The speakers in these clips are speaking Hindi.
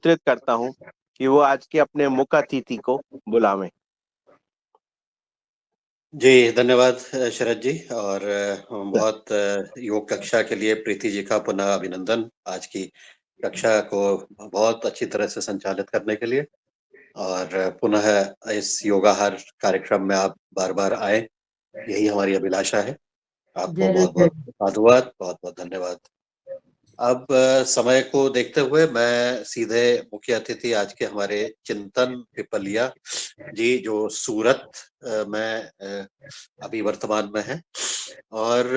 आमंत्रित करता हूँ कि वो आज के अपने मुख्य अतिथि को बुलावें। जी, धन्यवाद शरद जी। और बहुत योग कक्षा के लिए प्रीति जी का पुनः अभिनंदन, आज की कक्षा को बहुत अच्छी तरह से संचालित करने के लिए। और पुनः इस योगाहार कार्यक्रम में आप बार-बार आएँ, यही हमारी अभिलाषा है। आपको बहुत-बहुत साधुवाद, बहुत-बहुत धन्यवाद। अब समय को देखते हुए मैं सीधे मुख्य अतिथि आज के हमारे चिंतन पिपलिया जी, जो सूरत में अभी वर्तमान में है। और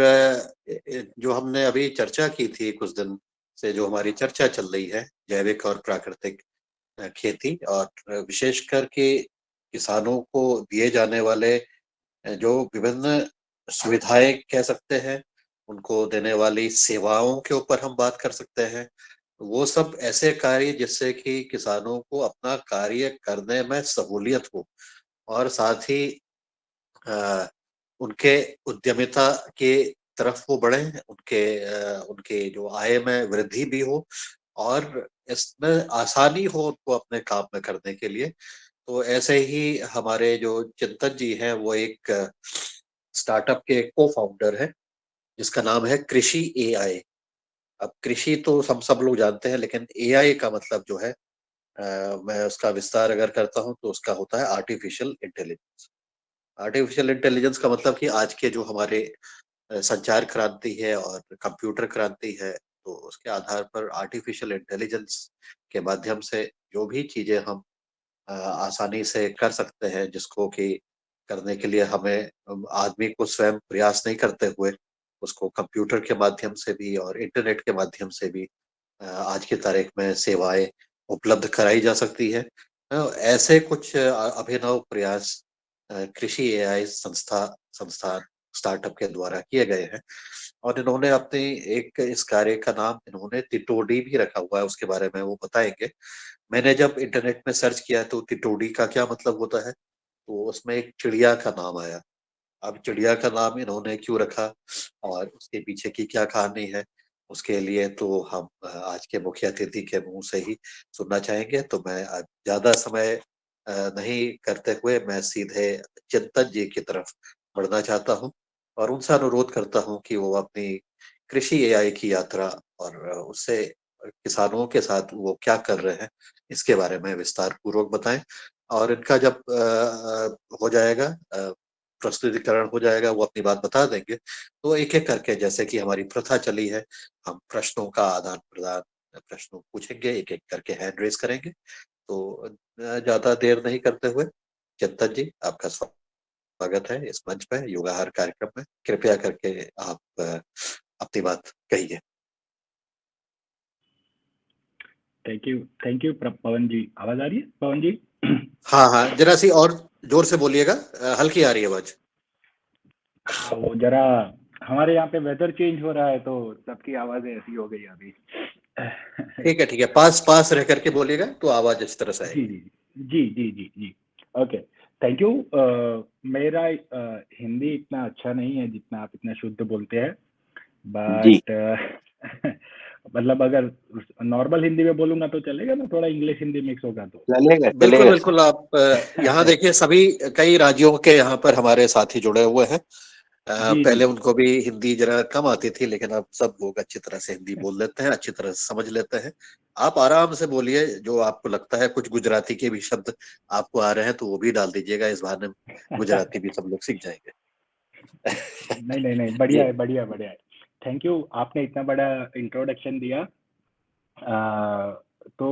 जो हमने अभी चर्चा की थी कुछ दिन से, जो हमारी चर्चा चल रही है जैविक और प्राकृतिक खेती, और विशेषकर के किसानों को दिए जाने वाले जो विभिन्न सुविधाएं कह सकते हैं, उनको देने वाली सेवाओं के ऊपर हम बात कर सकते हैं। वो सब ऐसे कार्य जिससे कि किसानों को अपना कार्य करने में सहूलियत हो, और साथ ही उनके उद्यमिता के तरफ वो बढ़े, उनके जो आय में वृद्धि भी हो, और इसमें आसानी हो उनको अपने काम में करने के लिए। तो ऐसे ही हमारे जो चिंतन जी हैं, वो एक स्टार्टअप के को फाउंडर है जिसका नाम है कृषि एआई। अब कृषि तो हम सब लोग जानते हैं, लेकिन एआई का मतलब जो है, मैं उसका विस्तार अगर करता हूं तो उसका होता है आर्टिफिशियल इंटेलिजेंस। आर्टिफिशियल इंटेलिजेंस का मतलब कि आज के जो हमारे संचार क्रांति है और कंप्यूटर क्रांति है, तो उसके आधार पर आर्टिफिशियल इंटेलिजेंस के माध्यम से जो भी चीजें हम आसानी से कर सकते हैं, जिसको कि करने के लिए हमें आदमी को स्वयं प्रयास नहीं करते हुए, उसको कंप्यूटर के माध्यम से भी और इंटरनेट के माध्यम से भी आज की तारीख में सेवाएं उपलब्ध कराई जा सकती है। ऐसे कुछ अभिनव प्रयास कृषि एआई संस्थान स्टार्टअप के द्वारा किए गए हैं। और इन्होंने अपने एक इस कार्य का नाम इन्होंने टिटोडी भी रखा हुआ है, उसके बारे में वो बताएंगे। मैंने जब इंटरनेट में सर्च किया तो टिटोडी का क्या मतलब होता है, तो उसमें एक चिड़िया का नाम आया। अब चिड़िया का नाम इन्होंने क्यों रखा और उसके पीछे की क्या कहानी है, उसके लिए तो हम आज के मुख्य अतिथि के मुंह से ही सुनना चाहेंगे। तो मैं आज ज्यादा समय नहीं करते हुए मैं सीधे चिंतन जी की तरफ बढ़ना चाहता हूँ, और उनसे अनुरोध करता हूँ कि वो अपनी कृषि एआई की यात्रा और उससे किसानों के साथ वो क्या कर रहे हैं, इसके बारे में विस्तार पूर्वक बताएं। और इनका जब हो जाएगा, प्रस्तुतिकरण हो जाएगा, वो अपनी बात बता देंगे, तो एक एक करके, जैसे कि हमारी प्रथा चली है, हम प्रश्नों का आदान प्रदान, प्रश्नों पूछेंगे, एक एक करके हैंड रेस करेंगे। तो ज्यादा देर नहीं करते हुए चिंतन जी, आपका स्वागत है इस मंच पे योगाहार कार्यक्रम में। कृपया करके आप अपनी बात कहिए। थैंक यू पवन जी। आवाज आ रही है पवन जी? हाँ हाँ, जरा सी और जोर से बोलिएगा, हल्की आ रही है आवाज। हाँ, वो जरा हमारे यहाँ पे वेदर चेंज हो रहा है तो सबकी आवाजें ऐसी हो गई अभी। ठीक है, पास पास रह करके बोलिएगा तो आवाज इस तरह से जी आएगी। जी जी जी जी जी। Okay, thank you. मेरा हिंदी इतना अच्छा नहीं है जितना आप इतना शुद्ध बोलते हैं, जी, बट मतलब अगर नॉर्मल हिंदी में बोलूंगा तो चलेगा ना? थोड़ा इंग्लिश हिंदी मिक्स होगा तो? चलेगा बिल्कुल चलेगा सर। बिल्कुल, आप यहाँ देखिए, सभी कई राज्यों के यहाँ पर हमारे साथी जुड़े हुए हैं। जी जी पहले जी। उनको भी हिंदी जरा कम आती थी, लेकिन अब सब लोग अच्छी तरह से हिंदी बोल लेते हैं, अच्छी तरह से समझ लेते हैं। आप आराम से बोलिए, जो आपको लगता है कुछ गुजराती के भी शब्द आपको आ रहे हैं तो वो भी डाल दीजिएगा, इस बहाने गुजराती भी सब लोग सीख जाएंगे। नहीं नहीं नहीं, बढ़िया जी। है, बढ़िया बढ़िया है। थैंक यू, आपने इतना बड़ा इंट्रोडक्शन दिया। तो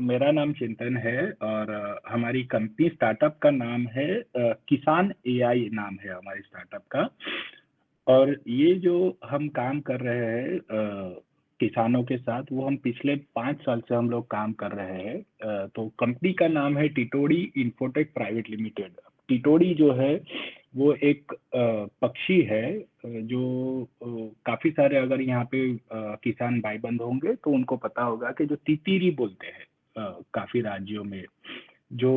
मेरा नाम चिंतन है और हमारी कंपनी स्टार्टअप का नाम है किसान एआई नाम है हमारी स्टार्टअप का। और ये जो हम काम कर रहे हैं किसानों के साथ, वो हम पिछले 5 साल से हम लोग काम कर रहे हैं। तो कंपनी का नाम है टिटोडी इन्फोटेक प्राइवेट लिमिटेड। टिटोडी जो है वो एक पक्षी है जो काफी सारे, अगर यहाँ पे किसान भाई बंद होंगे तो उनको पता होगा कि जो तितीरी बोलते हैं काफी राज्यों में, जो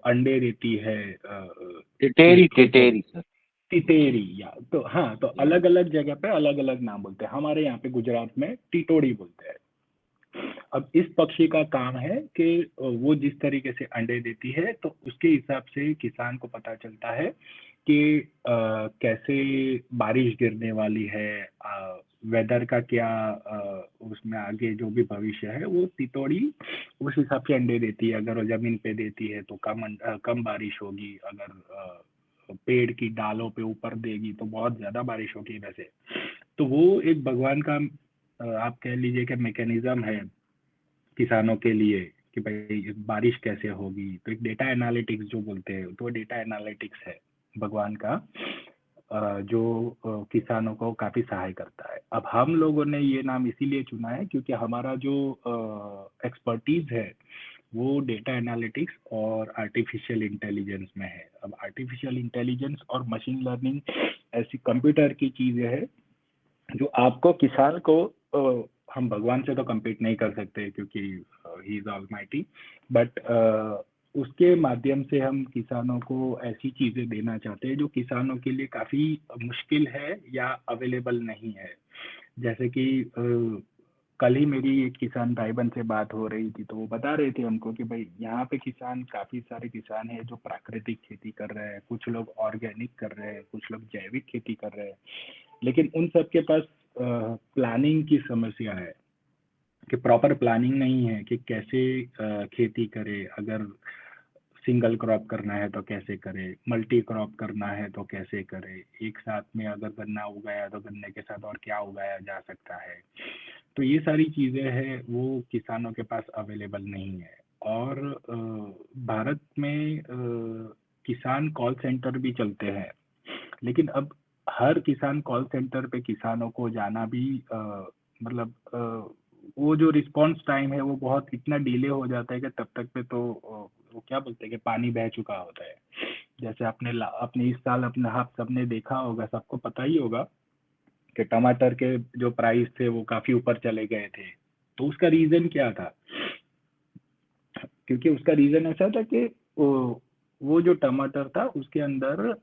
अंडे देती है टिटेरी खेतों में। टिटेरी सर। तितेरी, या तो हाँ, तो अलग अलग जगह पे अलग अलग नाम बोलते हैं। हमारे यहाँ पे गुजरात में टिटोड़ी बोलते हैं। अब इस पक्षी का काम है कि वो जिस तरीके से अंडे देती है तो उसके हिसाब से किसान को पता चलता है कि कैसे बारिश गिरने वाली है, वेदर का क्या उसमें आगे जो भी भविष्य है, वो तितौड़ी उस हिसाब से अंडे देती है। अगर वो जमीन पे देती है तो कम बारिश होगी, अगर पेड़ की डालों पे ऊपर देगी तो बहुत ज्यादा बारिश होगी वैसे। तो वो एक भगवान का आप कह लीजिए कि मैकेनिज्म है किसानों के लिए कि भाई बारिश कैसे होगी। तो एक डेटा एनालिटिक्स जो बोलते हैं, तो डेटा एनालिटिक्स है भगवान का, जो किसानों को काफी सहाय करता है। अब हम लोगों ने ये नाम इसीलिए चुना है क्योंकि हमारा जो एक्सपर्टीज है वो डेटा एनालिटिक्स और आर्टिफिशियल इंटेलिजेंस में है। अब आर्टिफिशियल इंटेलिजेंस और मशीन लर्निंग ऐसी कंप्यूटर की चीजें है जो आपको किसान को हम भगवान से तो compete नहीं कर सकते क्योंकि ही इज ऑलमाइटी, बट उसके माध्यम से हम किसानों को ऐसी चीजें देना चाहते हैं जो किसानों के लिए काफी मुश्किल है या अवेलेबल नहीं है। जैसे कि कल ही मेरी एक किसान भाई बहन से बात हो रही थी, तो वो बता रहे थे हमको कि भाई यहाँ पे किसान, काफी सारे किसान हैं जो प्राकृतिक खेती कर रहे हैं, कुछ लोग ऑर्गेनिक कर रहे हैं, कुछ लोग जैविक खेती कर रहे हैं, लेकिन उन सब के पास प्लानिंग की समस्या है कि प्रॉपर प्लानिंग नहीं है कि कैसे खेती करे। अगर सिंगल क्रॉप करना है तो कैसे करे, मल्टी क्रॉप करना है तो कैसे करे, एक साथ में अगर गन्ना उगाया तो गन्ने के साथ और क्या उगाया जा सकता है। तो ये सारी चीज़ें हैं वो किसानों के पास अवेलेबल नहीं है। और भारत में किसान कॉल सेंटर भी चलते हैं, लेकिन अब हर किसान कॉल सेंटर पे किसानों को जाना भी मतलब वो जो रिस्पांस टाइम है वो बहुत इतना डिले हो जाता है कि तब तक पे तो वो क्या बोलते हैं कि पानी बह चुका होता है। जैसे अपने इस साल अपने आप सबने देखा होगा, सबको पता ही होगा कि टमाटर के जो प्राइस थे वो काफी ऊपर चले गए थे। तो उसका रीजन क्या था? क्योंकि उसका रीजन ऐसा था कि वो जो टमाटर था उसके अंदर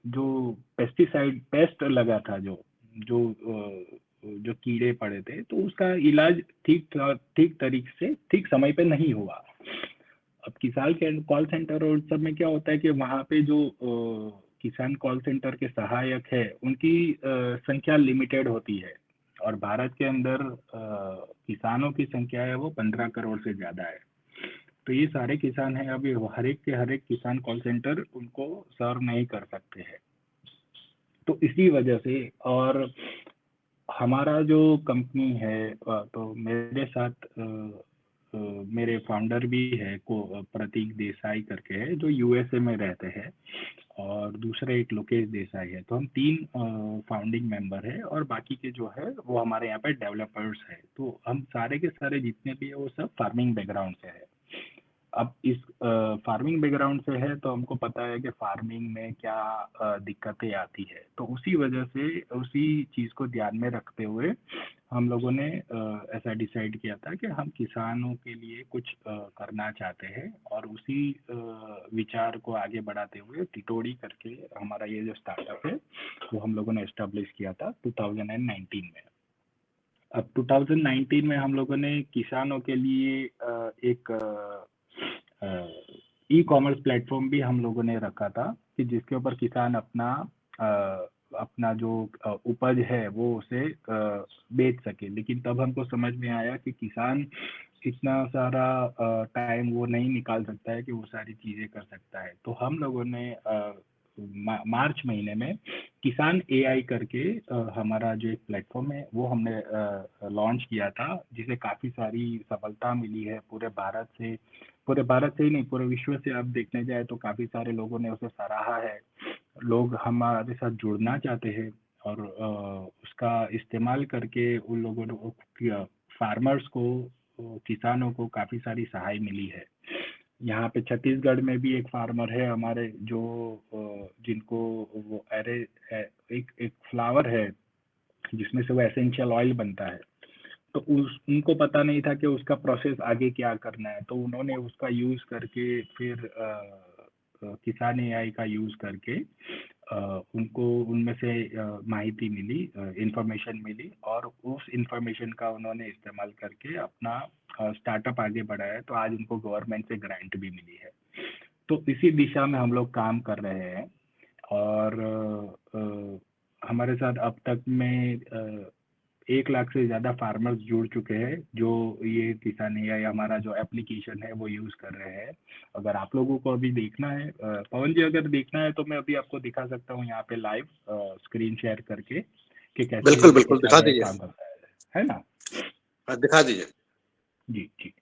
जो पेस्टिसाइड पेस्ट लगा था, जो कीड़े पड़े थे, तो उसका इलाज ठीक तरीके से ठीक समय पे नहीं हुआ। अब किसान के कॉल सेंटर और सब में क्या होता है कि वहाँ पे जो किसान कॉल सेंटर के सहायक है उनकी संख्या लिमिटेड होती है, और भारत के अंदर किसानों की संख्या है वो 15 करोड़ से ज्यादा है। तो ये सारे किसान हैं, अब ये हर एक किसान कॉल सेंटर उनको सर्व नहीं कर सकते हैं। तो इसी वजह से, और हमारा जो कंपनी है तो मेरे साथ मेरे फाउंडर भी है को प्रतीक देसाई करके है जो यूएसए में रहते हैं, और दूसरे एक लोकेश देसाई है। तो हम 3 फाउंडिंग मेंबर है, और बाकी के जो है वो हमारे यहाँ पे डेवलपर्स है। तो हम सारे के सारे जितने भी है वो सब फार्मिंग बैकग्राउंड से है। अब इस फार्मिंग बैकग्राउंड से है तो हमको पता है कि फार्मिंग में क्या दिक्कतें आती है। तो उसी वजह से उसी चीज़ को ध्यान में रखते हुए हम लोगों ने ऐसा डिसाइड किया था कि हम किसानों के लिए कुछ करना चाहते हैं, और उसी विचार को आगे बढ़ाते हुए टिटोड़ी करके हमारा ये जो स्टार्टअप है वो हम लोगों ने एस्टेब्लिश किया था 2019 में। अब 2019 में हम लोगों ने किसानों के लिए एक ई कॉमर्स प्लेटफॉर्म भी हम लोगों ने रखा था कि जिसके ऊपर किसान अपना जो उपज है वो उसे बेच सके। लेकिन तब हमको समझ में आया कि किसान इतना सारा टाइम वो नहीं निकाल सकता है कि वो सारी चीज़ें कर सकता है। तो हम लोगों ने मार्च महीने में किसान एआई करके हमारा जो एक प्लेटफॉर्म है वो हमने लॉन्च किया था, जिसे काफ़ी सारी सफलता मिली है पूरे भारत से ही नहीं, पूरे विश्व से आप देखने जाए तो काफ़ी सारे लोगों ने उसे सराहा है। लोग हमारे साथ जुड़ना चाहते हैं, और उसका इस्तेमाल करके उन लोगों ने फार्मर्स को, किसानों को काफ़ी सारी सहाय मिली है। यहाँ पे छत्तीसगढ़ में भी एक फार्मर है हमारे जो जिनको वो एक फ्लावर है जिसमें से वो एसेंशियल ऑयल बनता है। तो उनको पता नहीं था कि उसका प्रोसेस आगे क्या करना है, तो उन्होंने उसका यूज करके फिर किसान एआई का यूज करके उनको उनमें से माहिती मिली, इंफॉर्मेशन मिली और उस इंफॉर्मेशन का उन्होंने इस्तेमाल करके अपना स्टार्टअप आगे बढ़ाया, तो आज उनको गवर्नमेंट से ग्रांट भी मिली है। तो इसी दिशा में हम लोग काम कर रहे हैं और हमारे साथ अब तक में 1 लाख से ज़्यादा फार्मर्स जुड़ चुके हैं जो ये किसान एआई हमारा जो एप्लीकेशन है वो यूज़ कर रहे हैं। अगर आप लोगों को अभी देखना है पवन जी, अगर देखना है तो मैं अभी आपको दिखा सकता हूँ यहाँ पे लाइव स्क्रीन शेयर करके कि कैसे बिल्कुल बिल्कुल, किसान दिखा एआई दीजिए। काम करता है ना? हाँ, दिखा दीजिए। जी जी।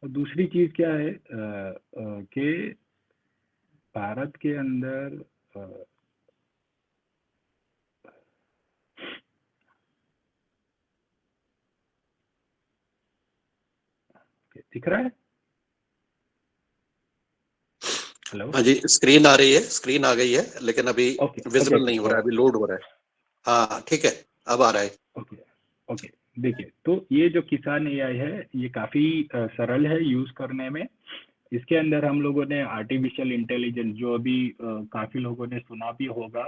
और दूसरी चीज़ क्या है कि भारत के अंदर दिख रहा है? हेलो। हाँ जी, स्क्रीन आ रही है, स्क्रीन आ गई है, लेकिन अभी ओके विजिबल नहीं हो रहा है, अभी लोड हो रहा है। हाँ ठीक है, अब आ रहा है। Okay okay. देखिए, तो ये जो किसान एआई है ये काफ़ी सरल है यूज़ करने में। इसके अंदर हम लोगों ने आर्टिफिशियल इंटेलिजेंस, जो अभी काफ़ी लोगों ने सुना भी होगा,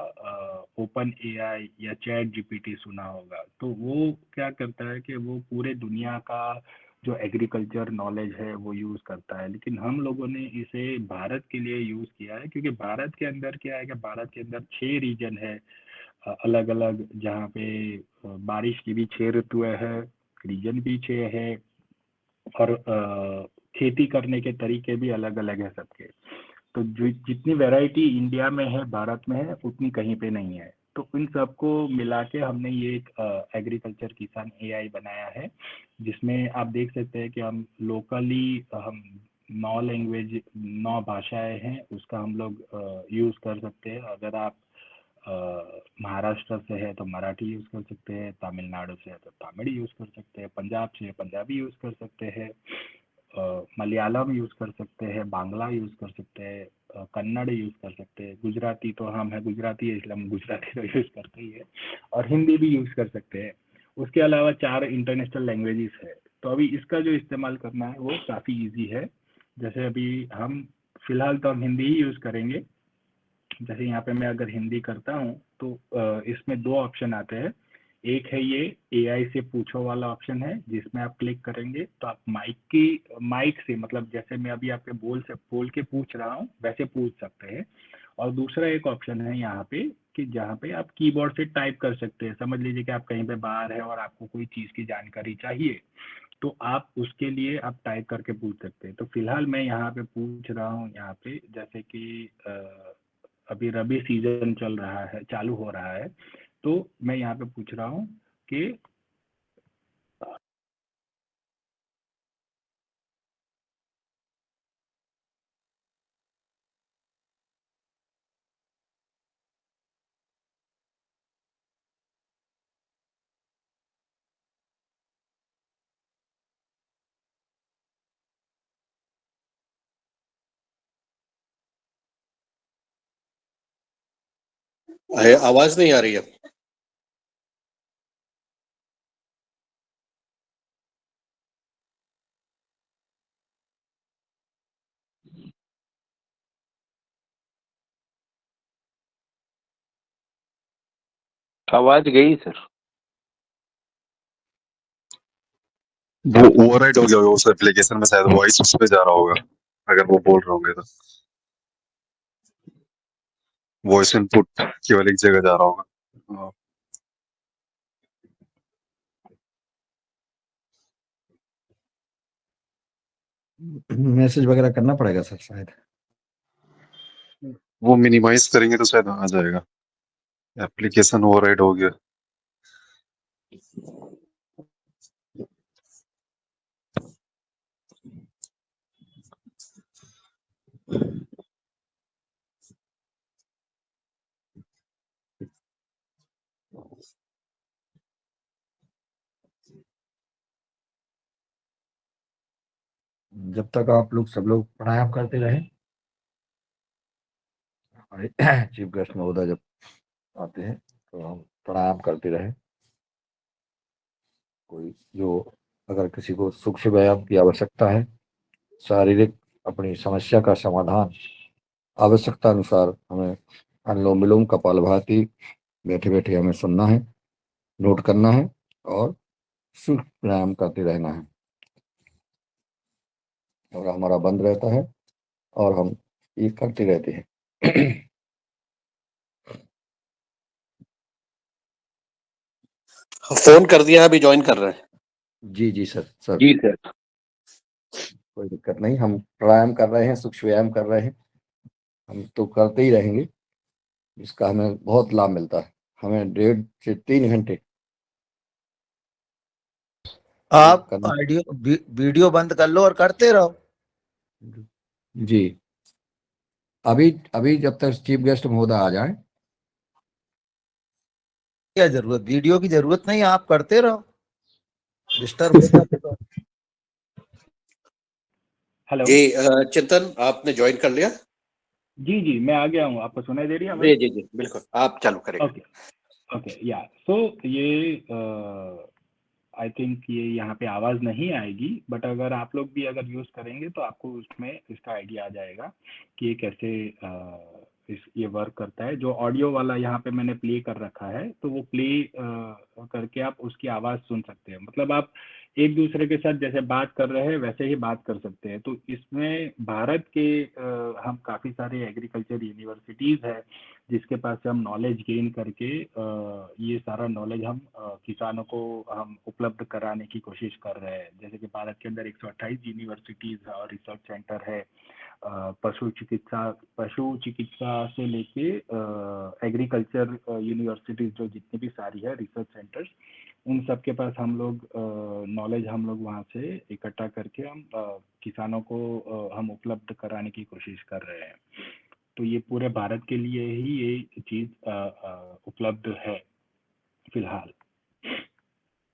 ओपन एआई या चैट जीपीटी सुना होगा, तो वो क्या करता है कि वो पूरे दुनिया का जो एग्रीकल्चर नॉलेज है वो यूज़ करता है, लेकिन हम लोगों ने इसे भारत के लिए यूज़ किया है क्योंकि भारत के अंदर क्या है कि भारत के अंदर 6 रीजन है अलग अलग, जहाँ पे बारिश की भी 6 ऋतुएं है, रीजन भी 6 है और खेती करने के तरीके भी अलग अलग है सबके। तो जो जितनी वैरायटी इंडिया में है, भारत में है, उतनी कहीं पे नहीं है। तो इन सबको मिला के हमने ये एक एग्रीकल्चर किसान एआई बनाया है, जिसमें आप देख सकते हैं कि हम लोकली हम 9 लैंग्वेज 9 भाषाएं हैं उसका हम लोग यूज़ कर सकते हैं। अगर आप महाराष्ट्र से है तो मराठी यूज़ कर सकते हैं, तमिलनाडु से है तो तमिल यूज़ कर सकते हैं, पंजाब से है पंजाबी यूज़ कर सकते हैं, मलयालम यूज़ कर सकते हैं, बांग्ला यूज़ कर सकते हैं, कन्नड़ यूज़ कर सकते हैं, गुजराती तो हम है गुजराती है इसलिए हम गुजराती तो यूज़ करते ही है, और हिंदी भी यूज़ कर सकते हैं। उसके अलावा 4 इंटरनेशनल लैंग्वेजेस है। तो अभी इसका जो इस्तेमाल करना है वो काफ़ी इजी है। जैसे अभी हम फिलहाल तो हम हिंदी ही यूज़ करेंगे। जैसे यहाँ पे मैं अगर हिंदी करता हूँ तो इसमें 2 ऑप्शन आते हैं। एक है ये एआई से पूछो वाला ऑप्शन है, जिसमें आप क्लिक करेंगे तो आप माइक से, मतलब जैसे मैं अभी आपके बोल के पूछ रहा हूँ वैसे पूछ सकते हैं। और दूसरा एक ऑप्शन है यहाँ पे कि जहाँ पे आप कीबोर्ड से टाइप कर सकते हैं। समझ लीजिए कि आप कहीं पे बाहर है और आपको कोई चीज़ की जानकारी चाहिए, तो आप उसके लिए आप टाइप करके पूछ सकते हैं। तो फिलहाल मैं यहाँ पे पूछ रहा हूँ, यहाँ पे जैसे कि अभी रबी सीजन चल रहा है, चालू हो रहा है, तो मैं यहाँ पे पूछ रहा हूँ कि आवाज नहीं आ रही है। आवाज गई सर। वो ओवरराइड हो गया होगा उस एप्लीकेशन में, शायद वॉइस उस पे जा रहा होगा अगर वो बोल रहे होंगे तो। वॉइस इनपुट केवल एक जगह जा रहा होगा। हाँ। मैसेज वगैरह करना पड़ेगा सर शायद। वो मिनिमाइज करेंगे तो शायद आ जाएगा। एप्लीकेशन ओवरराइड हो गया। जब तक आप लोग सब लोग प्राणायाम करते रहे, हमारे चीफ गेस्ट महोदय जब आते हैं तो हम प्राणायाम करते रहे। कोई जो अगर किसी को सूक्ष्म व्यायाम की आवश्यकता है, शारीरिक अपनी समस्या का समाधान आवश्यकता अनुसार हमें अनुलोम विलोम कपालभाति बैठे बैठे हमें सुनना है, नोट करना है और सूक्ष्म प्राणायाम करते रहना है, और हमारा बंद रहता है और हम ये करते रहते हैं। फोन कर दिया, अभी ज्वाइन कर रहे हैं। जी जी सर, सर जी सर। कोई दिक्कत नहीं, हम प्राणायाम कर रहे हैं, सूक्ष्म व्यायाम कर रहे हैं, हम तो करते ही रहेंगे। इसका हमें बहुत लाभ मिलता है। हमें 1.5 से 3 घंटे आप करना। वीडियो बंद कर लो और करते रहो। जी, अभी अभी जब तक चीफ गेस्ट महोदय आ जाए। क्या जरूरत, वीडियो की जरूरत नहीं, आप करते रहो, डिस्टर्ब होता है तो। हेलो जी चिंतन, आपने ज्वाइन कर लिया? जी जी, मैं आ गया हूँ। आपको सुनाई दे रही है जी आवाज? जी जी बिल्कुल, आप चालू करेंगे। ओके ओके या सो ये आई थिंक ये यहाँ पे आवाज नहीं आएगी, बट अगर आप लोग भी अगर यूज करेंगे तो आपको उसमें इसका आइडिया आ जाएगा कि ये कैसे ये वर्क करता है। जो ऑडियो वाला यहाँ पे मैंने प्ले कर रखा है, तो वो प्ले करके आप उसकी आवाज सुन सकते हैं। मतलब आप एक दूसरे के साथ जैसे बात कर रहे हैं वैसे ही बात कर सकते हैं। तो इसमें भारत के हम काफी सारे एग्रीकल्चर यूनिवर्सिटीज है जिसके पास से हम नॉलेज गेन करके ये सारा नॉलेज हम किसानों को हम उपलब्ध कराने की कोशिश कर रहे हैं। जैसे कि भारत के अंदर 128 यूनिवर्सिटीज और रिसर्च सेंटर है। पशु चिकित्सा से लेके एग्रीकल्चर यूनिवर्सिटीज जो जितनी भी सारी है रिसर्च सेंटर्स, उन सब के पास हम लोग नॉलेज हम लोग वहाँ से इकट्ठा करके हम किसानों को हम उपलब्ध कराने की कोशिश कर रहे हैं। तो ये पूरे भारत के लिए ही ये चीज उपलब्ध है फिलहाल।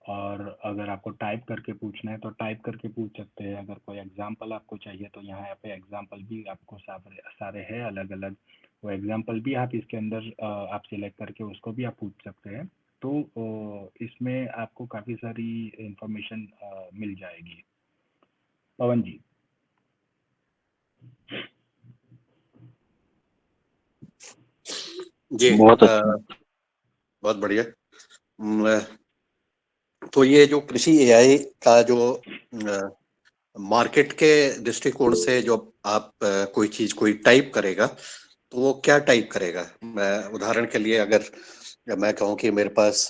और अगर आपको टाइप करके पूछना है तो टाइप करके पूछ सकते हैं। अगर कोई एग्जांपल आपको चाहिए तो यहाँ पे एग्जांपल भी आपको सारे हैं अलग अलग। वो एग्जांपल भी आप इसके अंदर आप सिलेक्ट करके उसको भी आप पूछ सकते हैं। तो इसमें आपको काफ़ी सारी इंफॉर्मेशन मिल जाएगी। पवन जी। जी बहुत अच्छा। बहुत बढ़िया। तो ये जो कृषि एआई का जो मार्केट के दृष्टिकोण से जो आप कोई चीज कोई टाइप करेगा तो वो क्या टाइप करेगा? मैं उदाहरण के लिए अगर मैं कहूँ कि मेरे पास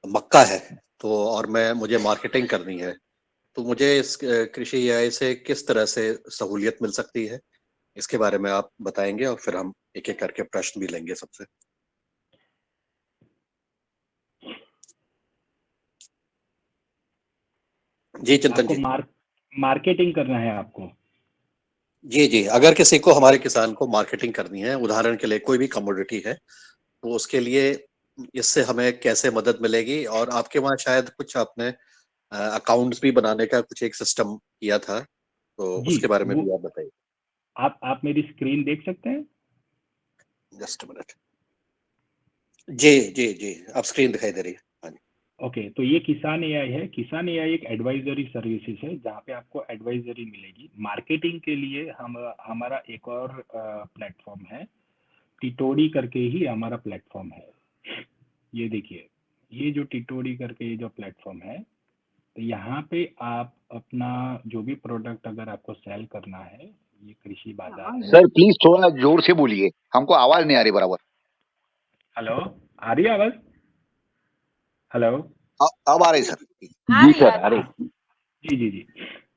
मक्का है, तो और मुझे मार्केटिंग करनी है, तो मुझे इस कृषि एआई से किस तरह से सहूलियत मिल सकती है, इसके बारे में आप बताएंगे और फिर हम एक एक करके प्रश्न भी लेंगे सबसे। जी चिंतन आपको जी। मार्केटिंग करना है आपको? जी जी, अगर किसी को, हमारे किसान को मार्केटिंग करनी है, उदाहरण के लिए कोई भी कमोडिटी है, तो उसके लिए इससे हमें कैसे मदद मिलेगी? और आपके वहाँ शायद कुछ आपने अकाउंट्स भी बनाने का कुछ एक सिस्टम किया था, तो जी, उसके बारे में वो भी आप बताइए। आप मेरी स्क्रीन देख सकते हैं? Just minute. जी जी जी, अब स्क्रीन दिखाई दे रही है। हाँ जी। ओके, तो ये किसान एआई है। किसान एआई एक एडवाइजरी सर्विसेज है जहाँ पे आपको एडवाइजरी मिलेगी। मार्केटिंग के लिए हम हमारा एक और प्लेटफॉर्म है, टिटोडी करके ही हमारा प्लेटफॉर्म है। ये देखिए, ये जो टिटोडी करके ये जो प्लेटफॉर्म है, तो यहाँ पे आप अपना जो भी प्रोडक्ट अगर आपको सेल करना है, ये कृषि बाजार है। सर प्लीज थोड़ा जोर से बोलिए, हमको आवाज नहीं आ रही बराबर। हेलो, आ रही है आवाज? हेलो। अब आ रही सर। जी सर, अरे जी जी जी।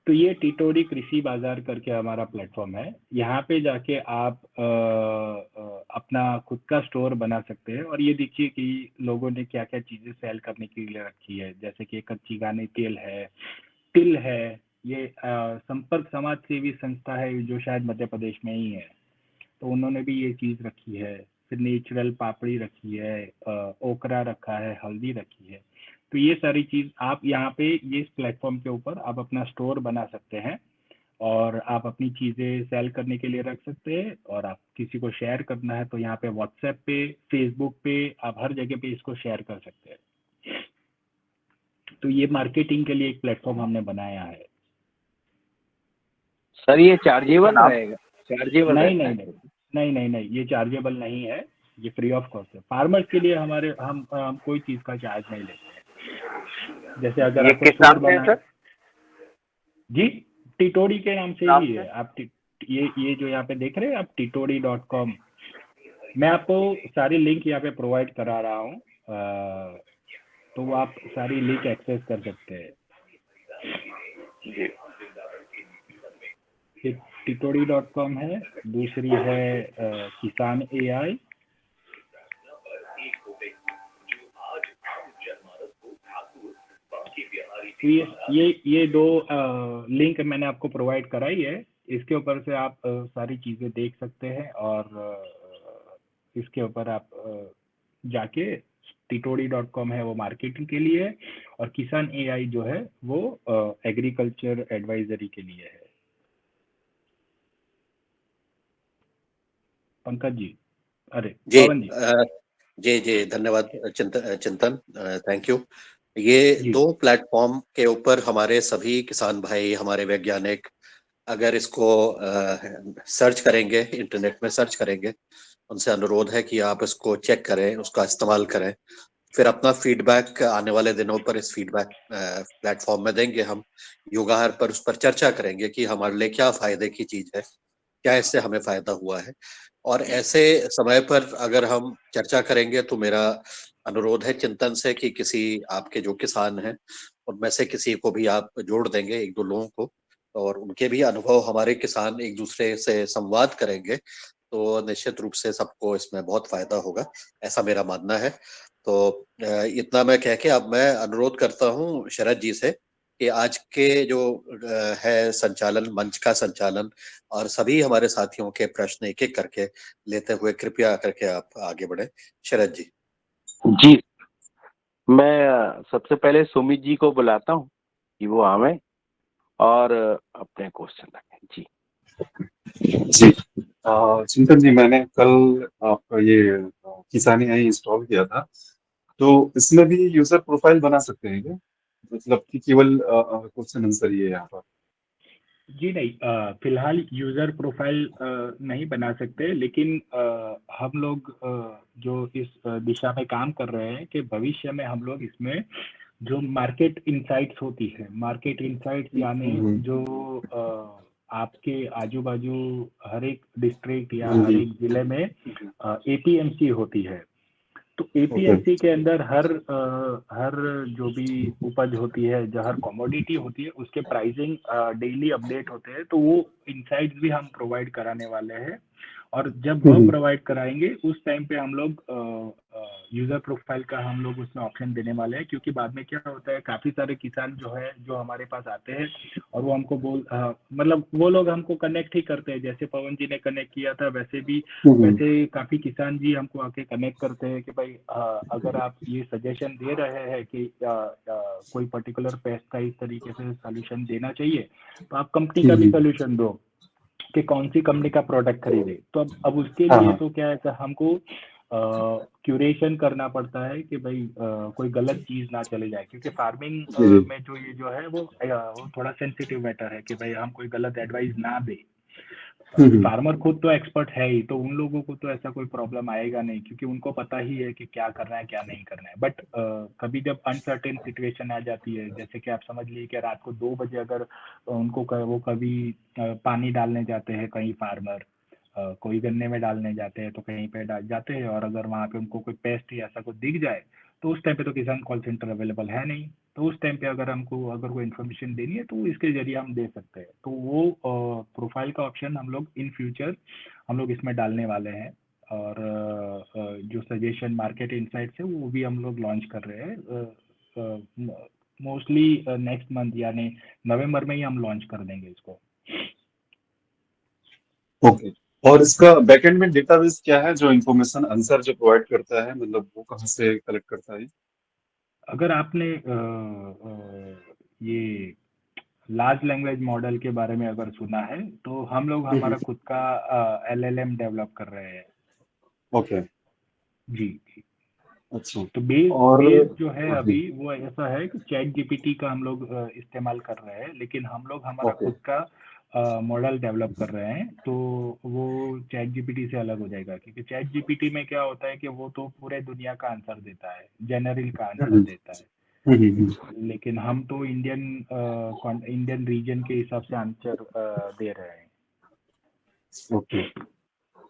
तो ये टिटोडी कृषि बाजार करके हमारा प्लेटफॉर्म है। यहाँ पे जाके आप अपना खुद का स्टोर बना सकते हैं। और ये देखिए कि लोगों ने क्या क्या चीजें सेल करने के लिए रखी है। जैसे कि कच्ची घानी तेल है, तिल है। ये संपर्क समाज सेवी संस्था है जो शायद मध्य प्रदेश में ही है, तो उन्होंने भी ये चीज रखी है। फिर नेचुरल पापड़ी रखी है, ओकरा रखा है, हल्दी रखी है। तो ये सारी चीज आप यहाँ पे ये इस प्लेटफॉर्म के ऊपर आप अपना स्टोर बना सकते हैं। और आप अपनी चीज़ें सेल करने के लिए रख सकते हैं, और आप किसी को शेयर करना है तो यहाँ पे व्हाट्सएप पे, फेसबुक पे, आप हर जगह पे इसको शेयर कर सकते हैं। तो ये मार्केटिंग के लिए एक प्लेटफॉर्म हमने बनाया है। सर ये चार्जेबल नाम रहेगा, चार्जेबल नहीं रहता नहीं है? नहीं नहीं नहीं नहीं, ये चार्जेबल नहीं है, ये फ्री ऑफ कॉस्ट है। फार्मर्स के लिए हमारे हम कोई चीज़ का चार्ज नहीं लेते हैं। जैसे अगर ये आपको किस सूट नाम से है बना सर? जी, टिटोड़ी के नाम से नाम ही से? है। आप ये जो यहाँ पे देख रहे हैं आप, titori.com, मैं आपको सारी लिंक यहाँ पे प्रोवाइड करा रहा हूँ, तो वो आप सारी लिंक एक्सेस कर सकते हैं। जी। एक titori.com है, दूसरी है किसान AI। तो ये दो लिंक मैंने आपको प्रोवाइड कराई है, इसके ऊपर से आप सारी चीज़ें देख सकते हैं, और इसके ऊपर आप जाके titori.com है वो मार्केटिंग के लिए है, और किसान AI जो है वो एग्रीकल्चर एडवाइजरी के लिए है। पंकज जी, अरे जी पवन जी। जी जी, धन्यवाद चिंतन, थैंक यू। ये जी दो प्लेटफॉर्म के ऊपर हमारे सभी किसान भाई, हमारे वैज्ञानिक अगर इसको सर्च करेंगे, इंटरनेट में सर्च करेंगे, उनसे अनुरोध है कि आप इसको चेक करें, उसका इस्तेमाल करें, फिर अपना फीडबैक आने वाले दिनों पर इस फीडबैक प्लेटफॉर्म में देंगे। हम युगाहर पर उस पर चर्चा करेंगे कि हमारे लिए क्या फायदे की चीज है, क्या इससे हमें फायदा हुआ है। और ऐसे समय पर अगर हम चर्चा करेंगे तो मेरा अनुरोध है चिंतन से कि किसी आपके जो किसान हैं उनमें से किसी को भी आप जोड़ देंगे, एक दो लोगों को, और उनके भी अनुभव, हमारे किसान एक दूसरे से संवाद करेंगे तो निश्चित रूप से सबको इसमें बहुत फायदा होगा, ऐसा मेरा मानना है। तो इतना मैं कह के अब मैं अनुरोध करता हूँ शरद जी से कि आज के जो है संचालन, मंच का संचालन, और सभी हमारे साथियों के प्रश्न एक एक करके लेते हुए कृपया करके आप आगे बढ़े। शरद जी। जी, मैं सबसे पहले सुमित जी को बुलाता हूँ कि वो आवे और अपने क्वेश्चन रखें। जी जी। चिंतन जी, मैंने कल आपका ये किसानी आई इंस्टॉल किया था, तो इसमें भी यूजर प्रोफाइल बना सकते हैं क्या? मतलब कि केवल क्वेश्चन आंसर ही है यहाँ पर? जी नहीं, फिलहाल यूज़र प्रोफाइल नहीं बना सकते, लेकिन हम लोग जो इस दिशा में काम कर रहे हैं कि भविष्य में हम लोग इसमें जो मार्केट इंसाइट्स होती है, मार्केट इंसाइट्स यानी जो आपके आजू बाजू हर एक डिस्ट्रिक्ट या हर जी। एक जिले में APMC होती है। तो ओके। APMC के अंदर हर जो भी उपज होती है, जो हर कमोडिटी होती है, उसके प्राइसिंग डेली अपडेट होते हैं, तो वो इनसाइट्स भी हम प्रोवाइड कराने वाले हैं। और जब वह प्रोवाइड कराएंगे उस टाइम पे हम लोग यूजर प्रोफाइल का हम लोग उसमें ऑप्शन देने वाले हैं, क्योंकि बाद में क्या होता है, काफी सारे किसान जो है जो हमारे पास आते हैं और वो हमको मतलब वो लोग हमको कनेक्ट ही करते हैं, जैसे पवन जी ने कनेक्ट किया था वैसे भी, वैसे काफी किसान जी हमको आके कनेक्ट करते हैं कि भाई अगर आप ये सजेशन दे रहे हैं कि कोई पर्टिकुलर पेस्ट का इस तरीके से सोल्यूशन देना चाहिए, तो आप कंपनी का भी सोल्यूशन दो कि कौन सी कंपनी का प्रोडक्ट खरीदे। तो अब उसके लिए हाँ। तो क्या है कि हमको क्यूरेशन करना पड़ता है कि भाई कोई गलत चीज ना चले जाए, क्योंकि फार्मिंग जी। में जो ये जो है वो थोड़ा सेंसिटिव मैटर है कि भाई हम कोई गलत एडवाइस ना दे। फार्मर खुद तो एक्सपर्ट है ही, तो उन लोगों को तो ऐसा कोई प्रॉब्लम आएगा नहीं, क्योंकि उनको पता ही है कि क्या करना है क्या नहीं करना है। बट कभी जब अनसर्टेन सिचुएशन आ जाती है, जैसे कि आप समझ लीजिए कि रात को 2 बजे अगर उनको वो कभी पानी डालने जाते हैं, कहीं फार्मर कोई गन्ने में डालने जाते हैं तो कहीं पे जाते हैं, और अगर वहाँ पे उनको कोई पेस्ट या ऐसा कुछ दिख जाए, तो उस टाइम पे तो किसान कॉल सेंटर अवेलेबल है नहीं, तो उस टाइम पे अगर हमको अगर कोई इन्फॉर्मेशन देनी है तो इसके जरिए हम दे सकते हैं। तो वो प्रोफाइल का ऑप्शन हम लोग इन फ्यूचर हम लोग इसमें डालने वाले हैं, और जो सजेशन मार्केट इनसाइट्स है वो भी हम लोग लॉन्च कर रहे हैं, मोस्टली नेक्स्ट मंथ यानी नवंबर में ही हम लॉन्च कर देंगे इसको। ओके। और इसका बैकएंड में डेटाबेस क्या है जो इन्फॉर्मेशन आंसर जो प्रोवाइड करता है, मतलब वो कहाँ से कलेक्ट करता है? अगर आपने ये लार्ज लैंग्वेज मॉडल के बारे में अगर सुना है तो हम लोग हमारा खुद का LLM डेवलप कर रहे हैं। ओके, जी जी। अच्छा। तो बेस और बेस जो है हाँ, अभी वो ऐसा है कि चैट जीपीटी का हम लोग इस्तेमाल कर रहे हैं, लेकिन हम लोग हमारा ओके, खुद का मॉडल डेवलप कर रहे हैं। तो वो चैट जीपीटी से अलग हो जाएगा, क्योंकि चैट जीपीटी में क्या होता है कि वो तो पूरे दुनिया का आंसर देता है, जनरल का आंसर हम्म, देता है, हम्म, लेकिन हम तो इंडियन रीजन के हिसाब से आंसर दे रहे हैं। ओके।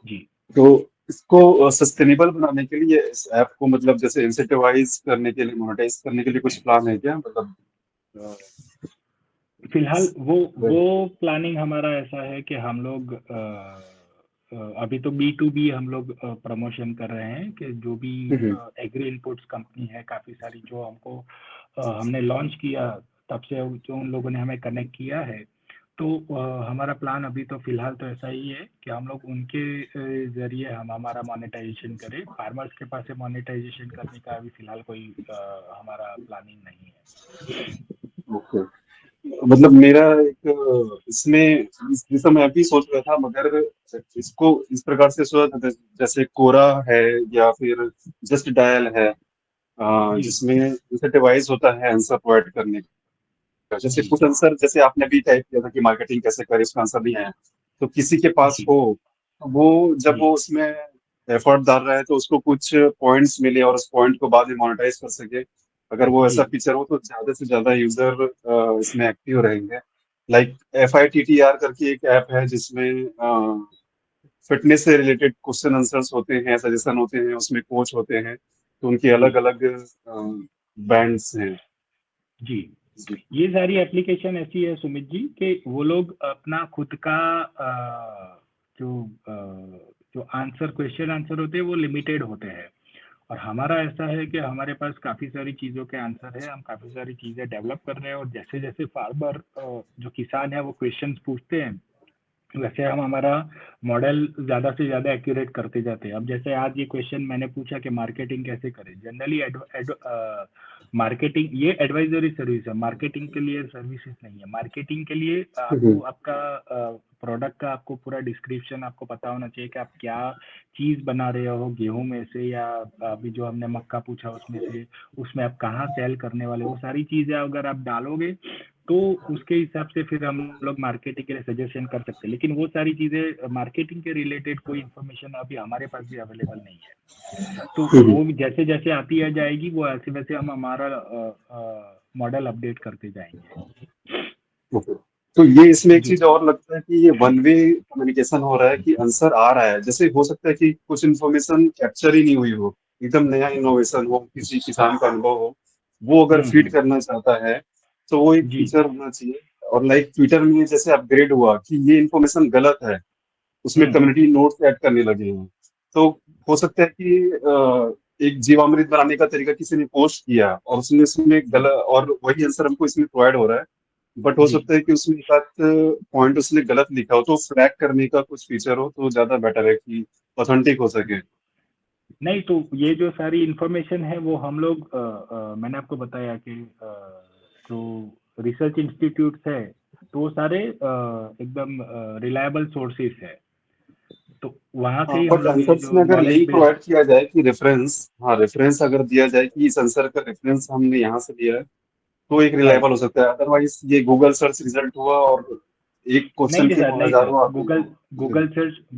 जी तो इसको सस्टेनेबल बनाने के लिए इस ऐप को मतलब जैसे इंसेंटिवाइज करने के लिए, मोनेटाइज करने के लिए कुछ प्लान है क्या? मतलब अ, फिलहाल वो वही। प्लानिंग हमारा ऐसा है कि हम लोग अभी तो B2B हम लोग प्रमोशन कर रहे हैं, कि जो भी हम्म, एग्री इनपुट्स कंपनी है काफ़ी सारी जो हमको हमने लॉन्च किया, तब से जो उन लोगों ने हमें कनेक्ट किया है। तो हमारा प्लान अभी तो फिलहाल तो ऐसा ही है कि हम लोग उनके जरिए हम हमारा मोनेटाइजेशन करें। फार्मर्स के पास से मोनेटाइजेशन करने का अभी फिलहाल कोई हमारा प्लानिंग नहीं है। ओके। मतलब मेरा एक इसमें जैसा मैं अभी सोच रहा था, मगर इसको इस प्रकार से सोचा था जैसे कोरा है या फिर जस्ट डायल है, जी जिसमें इंसेंटिवाइज होता है आंसर प्रोवाइड करने का। जैसे जी कुछ आंसर जैसे आपने भी टाइप किया था कि मार्केटिंग कैसे करे, उसका आंसर नहीं आया, तो किसी के पास जी हो, वो जब जी वो उसमें एफर्ट डाल रहा है तो उसको कुछ पॉइंट्स मिले और उस पॉइंट को बाद में मोनेटाइज कर सके। अगर वो जी ऐसा फीचर हो तो ज्यादा से ज्यादा यूजर इसमें एक्टिव रहेंगे। लाइक FITTR करके एक ऐप है जिसमें फिटनेस से रिलेटेड क्वेश्चन आंसर्स होते हैं, सजेशन होते हैं, उसमें कोच होते हैं, तो उनके जी अलग अलग बैंड्स हैं। जी। जी। ये सारी एप्लीकेशन ऐसी है सुमित जी कि वो लोग अपना खुद का जो जो आंसर क्वेश्चन आंसर होते हैं वो लिमिटेड होते हैं, और हमारा ऐसा है कि हमारे पास काफ़ी सारी चीज़ों के आंसर है, हम काफ़ी सारी चीज़ें डेवलप कर रहे हैं, और जैसे जैसे फार्मर जो किसान है वो क्वेश्चंस पूछते हैं, वैसे हम हमारा मॉडल ज़्यादा से ज़्यादा एक्यूरेट करते जाते हैं। अब जैसे आज ये क्वेश्चन मैंने पूछा कि मार्केटिंग कैसे करें, जनरली मार्केटिंग ये एडवाइजरी सर्विस है, मार्केटिंग के लिए सर्विसेज नहीं है। मार्केटिंग के लिए आपको आपका प्रोडक्ट का आपको पूरा डिस्क्रिप्शन आपको पता होना चाहिए कि आप क्या चीज़ बना रहे हो, गेहूं में से या अभी जो हमने मक्का पूछा उसमें से, उसमें आप कहाँ सेल करने वाले हो, वो सारी चीज़ें अगर आप डालोगे तो उसके हिसाब से फिर हम लोग मार्केटिंग के लिए सजेशन कर सकते हैं। लेकिन वो सारी चीज़ें मार्केटिंग के रिलेटेड कोई इन्फॉर्मेशन अभी हमारे पास भी अवेलेबल नहीं है। तो वो जैसे जैसे आती है जाएगी वो ऐसे वैसे हम हमारा मॉडल अपडेट करते जाएंगे। ओके। तो ये इसमें एक जी चीज और लगता है कि ये वन वे कम्युनिकेशन हो रहा है कि आंसर आ रहा है, जैसे हो सकता है कि कुछ इन्फॉर्मेशन कैप्चर ही नहीं हुई हो, एकदम नया इनोवेशन हो, किसी किसान का अनुभव हो, वो अगर फीड हम्म। करना चाहता है तो वो एक जी फीचर होना चाहिए। और लाइक ट्विटर में जैसे अपग्रेड हुआ कि ये इन्फॉर्मेशन गलत है, उसमें हम्म। कम्युनिटी नोट्स ऐड करने लगे हैं, तो हो सकता है कि एक जीवामृत बनाने का तरीका किसी ने पोस्ट किया और उसने उसमें गलत, और वही आंसर हमको इसमें प्रोवाइड हो रहा है, बट हो जी सकता है कि उसमें एक आध पॉइंट उसने गलत लिखा हो, तो फ्लैग करने का कुछ फीचर हो तो ज्यादा बेटर है कि ऑथेंटिक हो सके। नहीं, तो ये जो सारी इंफॉर्मेशन है वो हम लोग मैंने आपको बताया कि जो रिसर्च इंस्टीट्यूट्स है तो वो सारे एकदम रिलायबल सोर्सेस है, तो वहाँ से हाँ, ही हम बट लोग ये आंसर्स जो में अगर नॉलेज लिंक बेस्ड। प्रोवाइड किया जाए कि रेफरेंस, हाँ रेफरेंस अगर दिया जाए कि इस आंसर का रेफरेंस हमने यहाँ से लिया है, तो एक रिलायबल राइट। हो सकता है। अदरवाइज ये गूगल सर्च रिजल्ट हुआ और एक नहीं क्वेश्चन नहीं के सर, नहीं सर, हजारों आते गूगल हैं।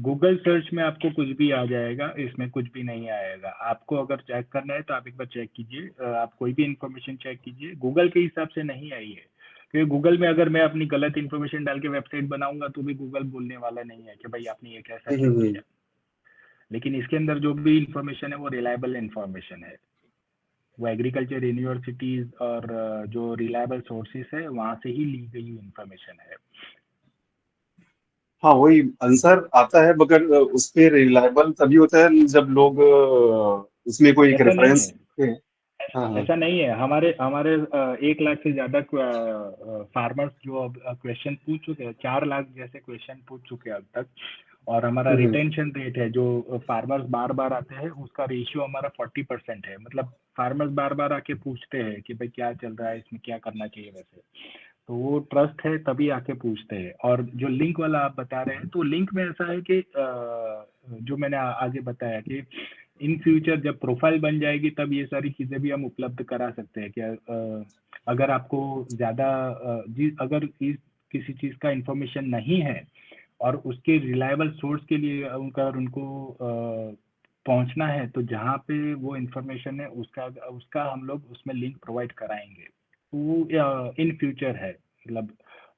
गूगल सर्च में आपको कुछ भी आ जाएगा, इसमें कुछ भी नहीं आएगा। आपको अगर चेक करना है तो आप एक बार चेक कीजिए, आप कोई भी इंफॉर्मेशन चेक कीजिए, गूगल के हिसाब से नहीं आई है, क्योंकि गूगल में अगर मैं अपनी गलत इन्फॉर्मेशन डाल के वेबसाइट बनाऊंगा तो भी गूगल बोलने वाला नहीं है कि भाई आपने ये कैसा क्यों हम्म, किया। लेकिन इसके अंदर जो भी इंफॉर्मेशन है वो रिलायबल इंफॉर्मेशन है, वो एग्रीकल्चर यूनिवर्सिटीज और जो रिलायबल सोर्सेस है वहाँ से ही ली गई इंफॉर्मेशन है। हाँ वही आंसर आता है, मगर उस पे रिलायबल तभी होता है जब लोग उसमें कोई एक ऐसा नहीं रेफरेंस है, लिखे। हाँ हाँ। ऐसा नहीं है। हमारे हमारे 1 लाख से ज्यादा फार्मर्स जो अब क्वेश्चन पूछ चुके हैं, 4 लाख जैसे क्वेश्चन पूछ चुके हैं अब तक, और हमारा हम्म, रिटेंशन रेट है जो फार्मर्स बार बार आते हैं उसका रेशियो हमारा 40% है। मतलब फार्मर्स बार बार आके पूछते हैं कि भाई क्या चल रहा है, इसमें क्या करना चाहिए वैसे। तो वो ट्रस्ट है तभी आके पूछते हैं। और जो लिंक वाला आप बता रहे हैं, तो लिंक में ऐसा है कि जो मैंने आगे बताया कि इन फ्यूचर जब प्रोफाइल बन जाएगी तब ये सारी चीज़ें भी हम उपलब्ध करा सकते हैं कि अगर आपको ज़्यादा अगर किसी चीज़ का इंफॉर्मेशन नहीं है और उसके रिलायबल सोर्स के लिए उनको पहुंचना है, तो जहाँ पे वो इंफॉर्मेशन है उसका हम लोग उसमें लिंक प्रोवाइड कराएंगे। वो इन फ्यूचर है, मतलब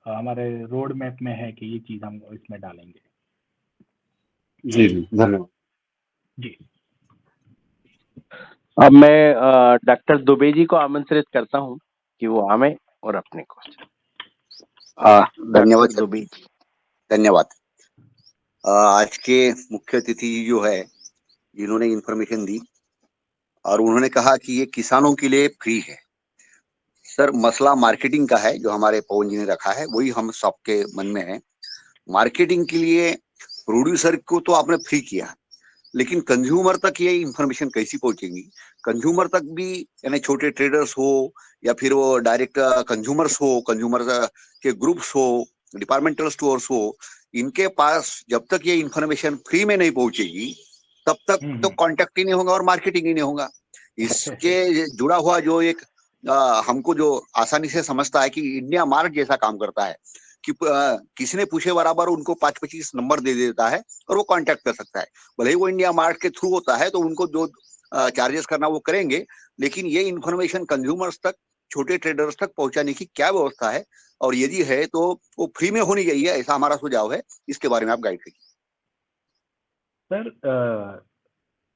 हमारे रोड मैप में है कि ये चीज़ हम इसमें डालेंगे। जी जी, धन्यवाद। जी। अब मैं डॉक्टर दुबे जी को आमंत्रित करता हूं कि वो आवे और अपने क्वेश्चन। धन्यवाद डॉक्टर सर, दुबे जी। धन्यवाद। आज के मुख्य अतिथि जो है, जिन्होंने इंफॉर्मेशन दी और उन्होंने कहा कि ये किसानों के लिए फ्री है। सर, मसला मार्केटिंग का है, जो हमारे पवन जी ने रखा है, वही हम सबके मन में है। मार्केटिंग के लिए प्रोड्यूसर को तो आपने फ्री किया, लेकिन कंज्यूमर तक ये इंफॉर्मेशन कैसी पहुंचेगी? कंज्यूमर तक भी, यानी छोटे ट्रेडर्स हो या फिर वो डायरेक्ट कंज्यूमर्स हो, कंज्यूमर के ग्रुप्स हो, डिपार्टमेंटल स्टोर्स हो, इनके पास जब तक ये इंफॉर्मेशन फ्री में नहीं पहुंचेगी तब तक तो कांटेक्ट ही नहीं होगा और मार्केटिंग ही नहीं होगा। इसके जुड़ा हुआ जो एक हमको जो आसानी से समझता है कि इंडिया मार्ट जैसा काम करता है कि किसी ने पूछे बराबर उनको 5-25 नंबर दे देता है और वो कांटेक्ट कर सकता है। भले ही वो इंडिया मार्ट के थ्रू होता है तो उनको जो चार्जेस करना वो करेंगे, लेकिन ये इन्फॉर्मेशन कंज्यूमर्स तक, छोटे ट्रेडर्स तक पहुंचाने की क्या व्यवस्था है, और यदि है तो वो फ्री में होनी चाहिए, ऐसा हमारा सुझाव है। इसके बारे में आप गाइड करिए। सर,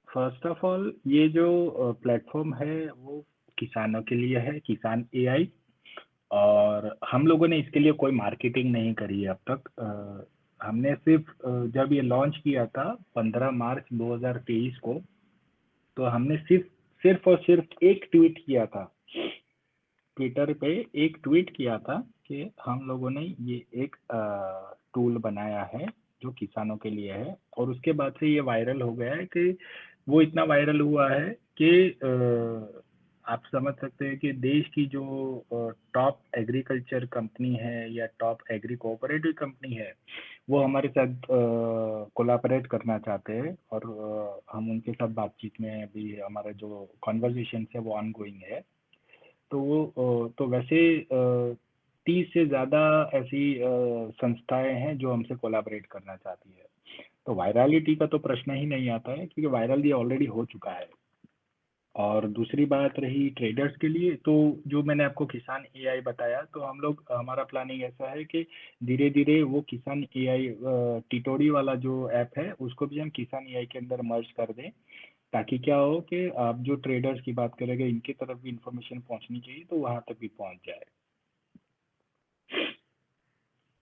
फर्स्ट ऑफ ऑल ये जो प्लेटफॉर्म है वो किसानों के लिए है, किसान एआई, और हम लोगों ने इसके लिए कोई मार्केटिंग नहीं करी है अब तक। हमने सिर्फ जब ये लॉन्च किया था 15 मार्च 2023 को, तो हमने सिर्फ और सिर्फ एक ट्वीट किया था, ट्विटर पे एक ट्वीट किया था कि हम लोगों ने ये एक टूल बनाया है जो किसानों के लिए है। और उसके बाद से ये वायरल हो गया है कि वो इतना वायरल हुआ है कि आप समझ सकते हैं कि देश की जो टॉप एग्रीकल्चर कंपनी है या टॉप एग्री कोऑपरेटिव कंपनी है, वो हमारे साथ कोलैबोरेट करना चाहते हैं। और हम उनके साथ बातचीत में अभी हमारा जो कॉन्वर्जेशन है वो ऑनगोइंग है। तो वैसे 30 से ज़्यादा ऐसी संस्थाएं हैं जो हमसे कोलैबोरेट करना चाहती है। तो वायरलिटी का तो प्रश्न ही नहीं आता है, क्योंकि वायरल ये ऑलरेडी हो चुका है। और दूसरी बात रही ट्रेडर्स के लिए, तो जो मैंने आपको किसान एआई बताया, तो हम लोग, हमारा प्लानिंग ऐसा है कि धीरे धीरे वो किसान एआई टिटोड़ी वाला जो ऐप है उसको भी हम किसान एआई के अंदर मर्ज कर दें, ताकि क्या हो कि आप जो ट्रेडर्स की बात करेंगे इनकी तरफ भी इंफॉर्मेशन पहुंचनी चाहिए, तो वहां तक भी पहुंच जाए।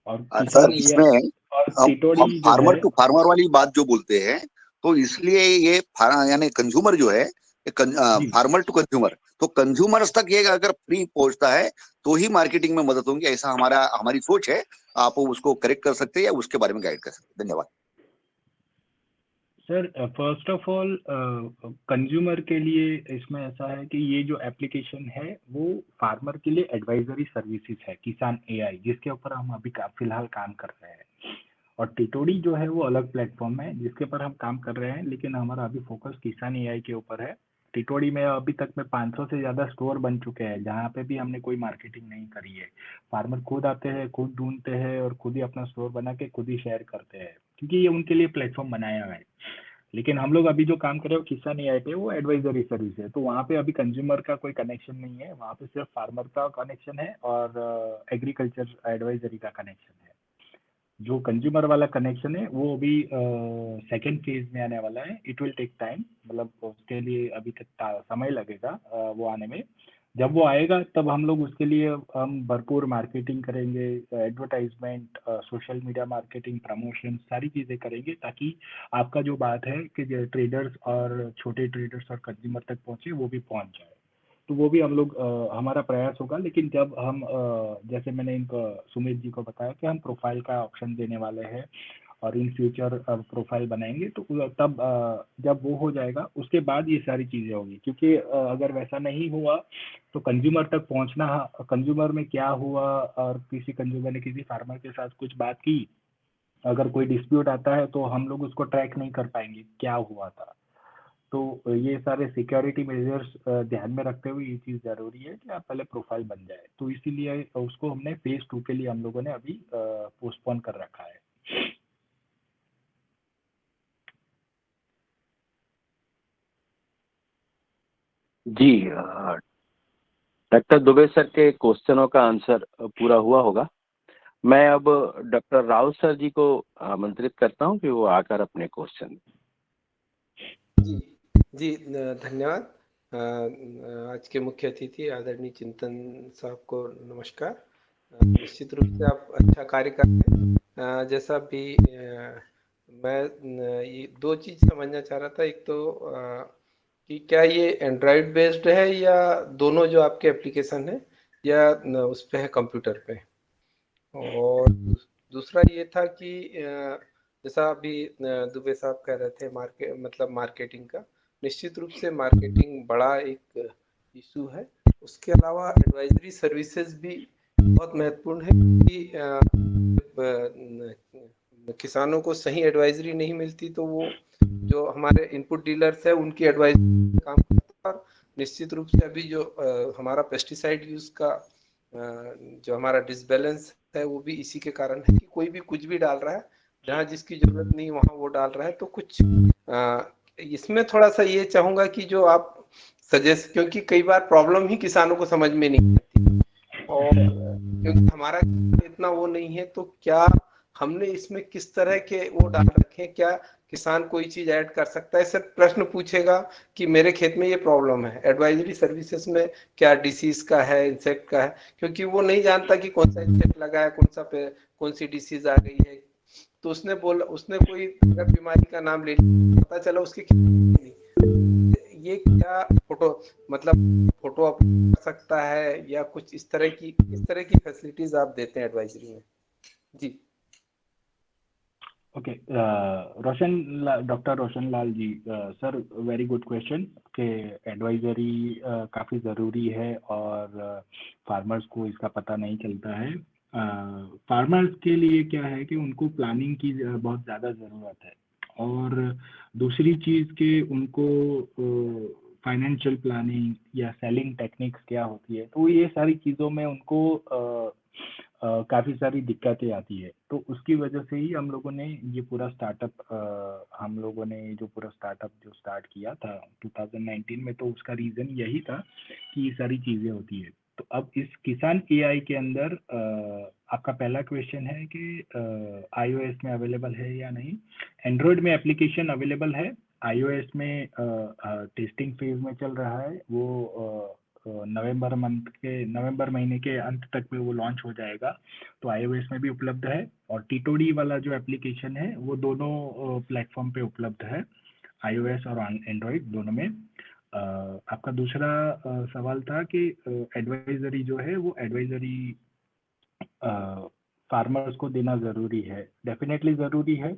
और सर, किसान इसमें एआई और हम टिटोड़ी जो फार्मर है, टू फार्मर वाली बात जो बोलते हैं, तो इसलिए ये यानी कंज्यूमर जो है, जी फार्मर टू कंज्यूमर, तो कंज्यूमर्स तक ये अगर फ्री पहुंचता है तो ही मार्केटिंग में मदद होगी, ऐसा हमारी सोच है। आप उसको करेक्ट कर सकते हैं या उसके बारे में गाइड कर सकते हैं। धन्यवाद। Sir, first of all consumer के लिए इसमें ऐसा है कि ये जो एप्लीकेशन है वो फार्मर के लिए एडवाइजरी सर्विसेज है, किसान एआई, जिसके ऊपर हम अभी फिलहाल काम कर रहे हैं। और टिटोड़ी जो है वो अलग प्लेटफॉर्म है जिसके ऊपर हम काम कर रहे हैं, लेकिन हमारा अभी फोकस किसान एआई के ऊपर है। टिटोड़ी में अभी तक में 500 से ज़्यादा स्टोर बन चुके हैं जहाँ पे भी हमने कोई मार्केटिंग नहीं करी है। फार्मर खुद आते हैं, खुद ढूंढते हैं और खुद ही अपना स्टोर बना के खुद ही शेयर करते हैं, क्योंकि ये उनके लिए प्लेटफॉर्म बनाया हुआ है। लेकिन हम लोग अभी जो काम कर रहे हो किसान एआई पे, वो एडवाइजरी सर्विस है, तो वहाँ पे अभी कंज्यूमर का कोई कनेक्शन नहीं है, वहाँ पे सिर्फ फार्मर का कनेक्शन है और एग्रीकल्चर एडवाइजरी का कनेक्शन है। जो कंज्यूमर वाला कनेक्शन है वो अभी सेकेंड फेज में आने वाला है। इट विल टेक टाइम, मतलब उसके लिए अभी तक समय लगेगा वो आने में। जब वो आएगा तब हम लोग उसके लिए हम भरपूर मार्केटिंग करेंगे, advertisement, social media marketing, promotion, सारी चीज़ें करेंगे, ताकि आपका जो बात है कि ट्रेडर्स और छोटे ट्रेडर्स और कंज्यूमर तक पहुंचे, वो भी पहुंच जाए। तो वो भी हम लोग हमारा प्रयास होगा। लेकिन जब हम जैसे मैंने इनको सुमित जी को बताया कि हम प्रोफाइल का ऑप्शन देने वाले हैं, और इन फ्यूचर प्रोफाइल बनाएंगे, तो तब जब वो हो जाएगा उसके बाद ये सारी चीज़ें होगी। क्योंकि अगर वैसा नहीं हुआ तो कंज्यूमर तक पहुंचना, कंज्यूमर में क्या हुआ और किसी कंज्यूमर ने किसी फार्मर के साथ कुछ बात की, अगर कोई डिस्प्यूट आता है तो हम लोग उसको ट्रैक नहीं कर पाएंगे क्या हुआ था। तो ये सारे सिक्योरिटी मेजर्स ध्यान में रखते हुए ये चीज़ ज़रूरी है कि आप पहले प्रोफाइल बन जाए। तो इसीलिए उसको हमने फेज 2 के लिए हम लोगों ने अभी पोस्टपोन कर रखा है। जी, डॉक्टर दुबे सर के क्वेश्चनों का आंसर पूरा हुआ होगा। मैं अब डॉक्टर राव सर जी को आमंत्रित करता हूं कि वो आकर अपने क्वेश्चन। जी जी, धन्यवाद। आज के मुख्य अतिथि आदरणीय चिंतन साहब को नमस्कार। निश्चित रूप से आप अच्छा कार्य कर रहे हैं। जैसा भी मैं ये दो चीज समझना चाह रहा था। एक तो कि क्या ये एंड्रॉयड बेस्ड है या दोनों जो आपके एप्लीकेशन है या उस पे है कंप्यूटर पे, और दूसरा ये था कि जैसा अभी दुबे साहब कह रहे थे मतलब मार्केटिंग का, निश्चित रूप से मार्केटिंग बड़ा एक इशू है। उसके अलावा एडवाइजरी सर्विसेज भी बहुत महत्वपूर्ण है कि किसानों को सही एडवाइजरी नहीं मिलती तो वो जो हमारे इनपुट डीलर्स है उनकी एडवाइजरी काम करता है। और निश्चित रूप से अभी जो हमारा पेस्टिसाइड यूज का जो हमारा डिसबैलेंस है वो भी इसी के कारण है कि कोई भी कुछ भी डाल रहा है, जहाँ जिसकी जरूरत नहीं वहां वो डाल रहा है। तो कुछ इसमें थोड़ा सा ये चाहूंगा कि जो आप सजेस्ट, क्योंकि कई बार प्रॉब्लम ही किसानों को समझ में नहीं आती, और क्योंकि हमारा इतना वो नहीं है, तो क्या हमने इसमें किस तरह के वो डाल रखे हैं, क्या किसान कोई चीज ऐड कर सकता है? सिर्फ प्रश्न पूछेगा कि मेरे खेत में ये प्रॉब्लम है, एडवाइजरी सर्विसेज में क्या डिसीज का है, इंसेक्ट का है, क्योंकि वो नहीं जानता कि कौन सा इंसेक्ट लगा है, कौन सी डिसीज आ गई है। तो उसने कोई अगर बीमारी का नाम ले लिया, पता चला उसके खेत में नहीं। ये क्या फोटो अपलोड कर सकता है या कुछ इस तरह की फैसिलिटीज आप देते हैं एडवाइजरी में? जी okay, doctor Roshan Lal ji, sir very good question कि एडवाइजरी काफ़ी ज़रूरी है और फार्मर्स को इसका पता नहीं चलता है। फार्मर्स के लिए क्या है कि उनको प्लानिंग की बहुत ज़्यादा ज़रूरत है, और दूसरी चीज़ कि उनको फाइनेंशियल प्लानिंग या सेलिंग टेक्निक्स क्या होती है, तो ये सारी चीज़ों में उनको काफ़ी सारी दिक्कतें आती है। तो उसकी वजह से ही हम लोगों ने ये पूरा स्टार्टअप जो स्टार्ट किया था 2019 में, तो उसका रीज़न यही था कि ये सारी चीज़ें होती है। तो अब इस किसान एआई के अंदर आपका पहला क्वेश्चन है कि iOS में अवेलेबल है या नहीं। एंड्रॉयड में एप्लीकेशन अवेलेबल है, iOS में टेस्टिंग फेज में चल रहा है। वो नवंबर महीने के अंत तक में वो लॉन्च हो जाएगा, तो iOS में भी उपलब्ध है। और टीटोडी वाला जो एप्लीकेशन है वो दोनों प्लेटफॉर्म पे उपलब्ध है, iOS और एंड्रॉयड दोनों में। आपका दूसरा सवाल था कि एडवाइजरी जो है वो एडवाइजरी फार्मर्स को देना ज़रूरी है। डेफिनेटली ज़रूरी है।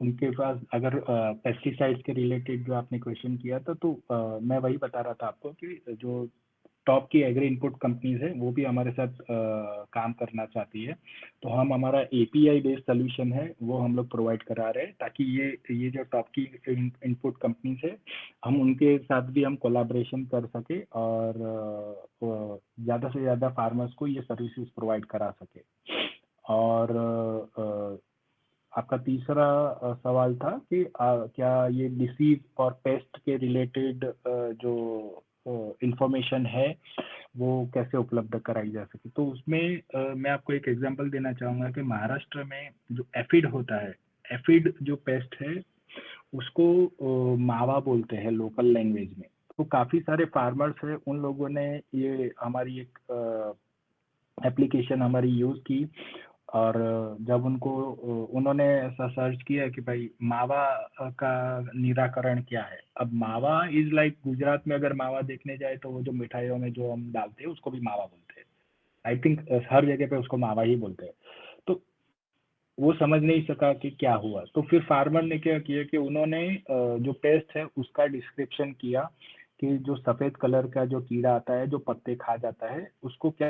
उनके पास अगर पेस्टिसाइड्स के रिलेटेड जो आपने क्वेश्चन किया था, तो मैं वही बता रहा था आपको कि जो टॉप की एग्री इनपुट कंपनीज है वो भी हमारे साथ काम करना चाहती है। तो हम हमारा एपीआई बेस्ड सोल्यूशन है वो हम लोग प्रोवाइड करा रहे हैं, ताकि ये जो टॉप की इनपुट कंपनीज है हम उनके साथ भी हम कोलैबोरेशन कर सके और ज़्यादा से ज़्यादा फार्मर्स को ये सर्विसेज प्रोवाइड करा सके। और आपका तीसरा सवाल था कि क्या ये डिसीज और पेस्ट के रिलेटेड जो इंफॉर्मेशन है वो कैसे उपलब्ध कराई जा सके। तो उसमें मैं आपको एक एग्जांपल देना चाहूँगा कि महाराष्ट्र में जो एफिड होता है, एफिड जो पेस्ट है उसको मावा बोलते हैं लोकल लैंग्वेज में। तो काफ़ी सारे फार्मर्स हैं, उन लोगों ने ये हमारी एक एप्लीकेशन हमारी यूज़ की, और जब उन्होंने ऐसा सर्च किया कि भाई मावा का निराकरण क्या है। अब मावा इज लाइक गुजरात में अगर मावा देखने जाए तो वो जो मिठाइयों में जो हम डालते हैं उसको भी मावा बोलते हैं। आई थिंक हर जगह पे उसको मावा ही बोलते हैं। तो वो समझ नहीं सका कि क्या हुआ। तो फिर फार्मर ने क्या किया कि उन्होंने जो पेस्ट है उसका डिस्क्रिप्शन किया कि जो सफेद कलर का जो कीड़ा आता है जो पत्ते खा जाता है उसको क्या